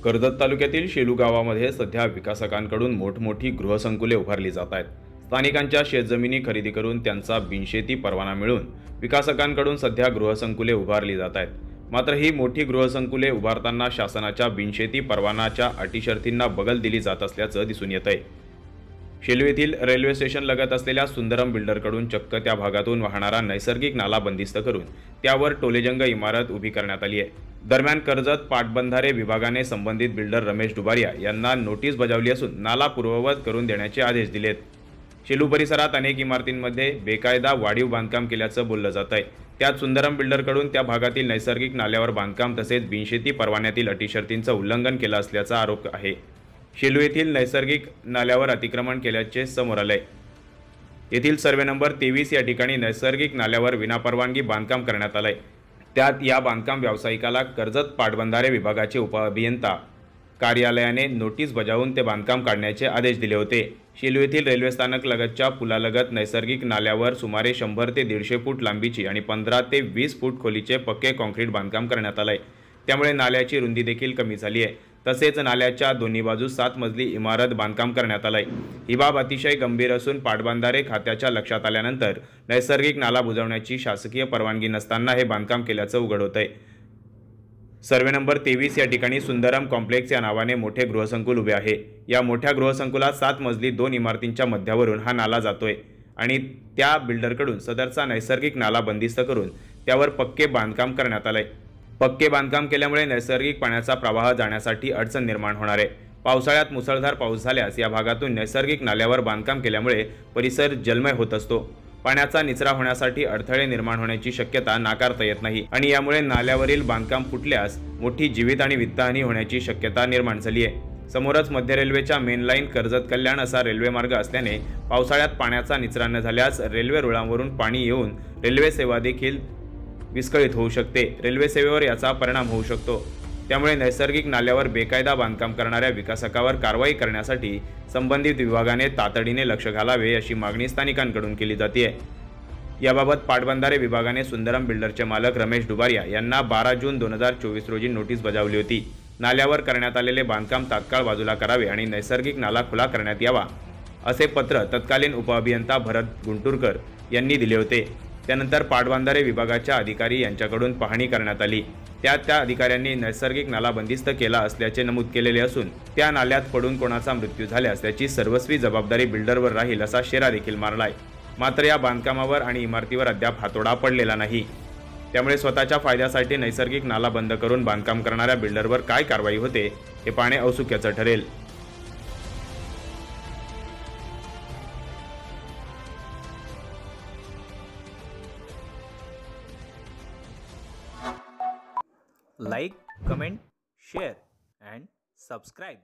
कर्जत तालुक्यातील शेलू गावामध्ये सध्या विकासकांकडून मोठमोठी गृहसंकुले उभारली जात आहेत। स्थानिकांच्या शेतजमिनी खरेदी करून त्यांचा बिनशेती परवाना मिळून विकासकांकडून सध्या गृहसंकुले उभारली जात आहेत। मात्र ही मोठी गृहसंकुले उभारताना शासनाच्या बिनशेती परवानाच्या अटी शर्तींना बगल दिली जात असल्याचं दिसून येत आहे। शेलू येथील रेल्वे स्टेशन लगत असलेल्या सुंदरम बिल्डरकडून चक्क त्या भागातून वाहणारा नैसर्गिक नाला बंदिस्त करून त्यावर टोलेजंग इमारत उभी करण्यात आली आहे। दरम्यान कर्जत पाटबंधारे विभागाने संबंधित बिल्डर रमेश डुबारिया यांना नोटीस बजावली असून नाला पूर्ववत करून देण्याचे आदेश दिलेत। शेलू परिसरात अनेक इमारतींमध्ये बेकायदा वाढीव बांधकाम केल्याचं बोललं जात आहे। त्यात सुंदरम बिल्डरकडून त्या भागातील नैसर्गिक नाल्यावर बांधकाम तसेच बिनशेती परवान्यातील अटी शर्तींचं उल्लंघन केलं असल्याचा आरोप आहे। शेलू येथील नैसर्गिक नाल्यावर अतिक्रमण केल्याचे समोर आले। येथील सर्वे नंबर 23 या ठिकाणी नैसर्गिक नाल्यावर विनापरवानगी बांधकाम करण्यात आले। त्यात या बांधकाम व्यावसायिकाला कर्जत पाटबंधारे विभागाचे उपअभियंता कार्यालयाने नोटीस बजावून ते बांधकाम काढण्याचे आदेश दिले होते। शेलू येथील रेल्वे स्थानक लगतच्या पुलालगत नैसर्गिक नाल्यावर सुमारे 100 ते 150 फूट लांबीची आणि 15 ते 20 फूट खोलीचे पक्के कॉन्क्रीट बांधकाम करण्यात आले। त्यामुळे नाल्याची रुंदी देखील कमी झाली आहे। तसेच नाल्याच्या दोन्ही बाजूस 7 मजली इमारत बांधकाम करण्यात आले। ही बाब अतिशय गंभीर असून पाटबंधारे खात्याच्या लक्षात आल्यानंतर नैसर्गिक नाला बुजवण्याची शासकीय परवानगी नसताना हे बांधकाम केल्याचं उघड होतंय। सर्वे नंबर 23 या ठिकाणी सुंदरम कॉम्प्लेक्स या नावाने मोठे गृहसंकुल उभे आहे। या मोठ्या गृहसंकुलात 7 मजली 2 इमारतींच्या मध्यावरून हा नाला जातोय आणि त्या बिल्डरकडून सदरचा नैसर्गिक नाला बंदिस्त करून त्यावर पक्के बांधकाम करण्यात आले। पक्के बांधकाम केल्यामुळे नैसर्गिक पाण्याचा प्रवाह जाण्यासाठी अडचण निर्माण होणार आहे। पावसाळ्यात मुसळधार पाऊस झाल्यास या भागातून नैसर्गिक नाल्यावर बांधकाम केल्यामुळे परिसर जलमय होत असतो। पाण्याचा निचरा होण्यासाठी अडथळे निर्माण होण्याची शक्यता नाकारता येत नाही आणि यामुळे नाल्यावरील बांधकाम फुटल्यास मोठी जीवित आणि वित्तहानी होण्याची शक्यता निर्माण झाली आहे। समोरच मध्य रेल्वेच्या मेन लाईन कर्जत कल्याण असा रेल्वे मार्ग असल्याने पावसाळ्यात पाण्याचा निचरा न झाल्यास रेल्वे रुळांवरून पाणी येऊन रेल्वे सेवा देखील विस्कळीत होऊ शकते। रेल्वे सेवेवर याचा परिणाम होऊ शकतो। त्यामुळे नैसर्गिक नाल्यावर बेकायदा बांधकाम करणाऱ्या विकासकावर कारवाई करण्यासाठी संबंधित विभागाने तातडीने लक्ष घालावे अशी मागणी स्थानिकांकडून केली जाते। याबाबत पाटबंधारे विभागाने सुंदरम बिल्डरचे मालक रमेश डुबारिया यांना 12 जून 2024 रोजी नोटीस बजावली होती। नाल्यावर करण्यात आलेले बांधकाम तात्काळ बाजूला करावे आणि नैसर्गिक नाला खुला करण्यात यावा असे पत्र तत्कालीन उपअभियंता भरत गुंटूरकर यांनी दिले होते। त्यानंतर पाटबंधारे विभागाच्या अधिकारी यांच्याकडून पाहणी करण्यात आली। त्या अधिकाऱ्यांनी नैसर्गिक नाला बंदिस्त केला असल्याचे नमूद केलेले असून त्या नाल्यात पडून कोणाचा मृत्यू झाल्यास त्याची सर्वस्वी जबाबदारी बिल्डरवर राहील असा शेरा देखील मारलाय। मात्र या बांधकामावर आणि इमारतीवर अद्याप हातोडा पडलेला नाही। त्यामुळे स्वतःच्या फायद्यासाठी नैसर्गिक नाला बंद करून बांधकाम करणाऱ्या बिल्डरवर काय कारवाई होते हे पाहणे औत्सुक्याचं ठरेल। Like, comment, share and subscribe.